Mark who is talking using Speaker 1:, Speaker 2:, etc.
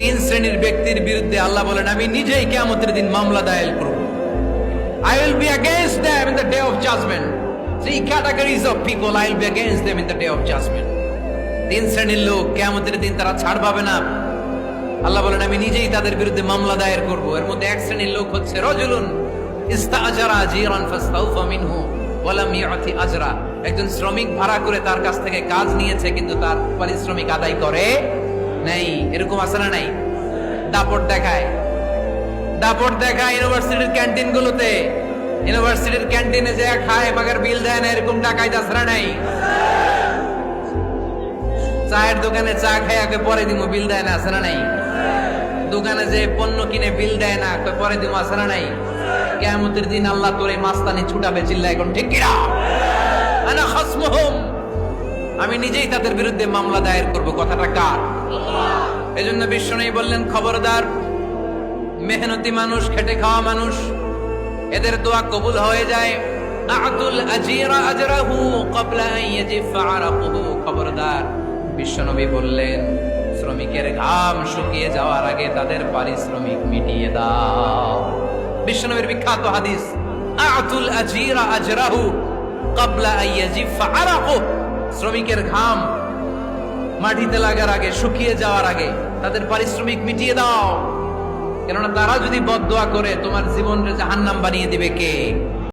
Speaker 1: তিন শ্রেণীর ব্যক্তির বিরুদ্ধে আল্লাহ বলেন আমি নিজেই কিয়ামতের দিন মামলা দায়ের করব। I will be against them in the day of judgment. Three categories of people I will be against them in the day of judgment. তিন শ্রেণীর লোক কিয়ামতের দিন তারা ছাড় পাবে না। আল্লাহ বলেন আমি নিজেই তাদের বিরুদ্ধে মামলা দায়ের করব। এর মধ্যে এক শ্রেণীর লোক হচ্ছে রাজুলুন ইস্তাআজারা জিরান ফাস্তাউফা মিনহু ওয়া লাম ইয়াতি আজরা। একজন শ্রমিক ভাড়া করে তার কাছ থেকে কাজ নিয়েছে কিন্তু তার পারিশ্রমিক আদায় করে নাই। এরকম আছে না নাই? দাপট দেখায় ইউনিভার্সিটির ক্যান্টিন গুলোতে। ইউনিভার্সিটির ক্যান্টিনে যে খায় মাগার বিল দেয় না, এরকম ডাকাইত আছে না নাই? চায়ের দোকানে চা খায় পরে দিমু বিল দেয় না, আছে না নাই? দোকানে যে পণ্য কিনে বিল দেয় না পরে দিমু, আছে না নাই? কিয়ামতের দিন আল্লাহ তোরে মাস্তানি ছুটাবে, চিল্লা এখন ঠিক কিনা? আনা খাসমুহুম, আমি নিজেই তাদের বিরুদ্ধে মামলা দায়ের করব। কথাটা কার? এজন্য বিশ্বনবী বললেন খবরদার, মেহনতি মানুষ, খেটে খাওয়া মানুষ, এদের দোয়া কবুল হয়ে যায়। আতুল আজিরা আজরাহু ক্বাবলা আন ইয়াজিফা আরাকুহু। খবরদার, বিশ্বনবী বললেন শ্রমিকের ঘাম শুকিয়ে যাওয়ার আগে তাদের পারিশ্রমিক মিটিয়ে দাও। বিশ্বনবীর বিখ্যাত হাদিস, আতুল আজিরা আজরাহু ক্বাবলা আন ইয়াজিফা আরাকুহু। শ্রমিকের ঘাম মাটিতে লাগার আগে, শুকিয়ে যাওয়ার আগে তাদের পারিশ্রমিক মিটিয়ে দাও। কেননা তারা যদি বদদোয়া করে তোমার জীবনকে জাহান্নাম বানিয়ে দিবে কে?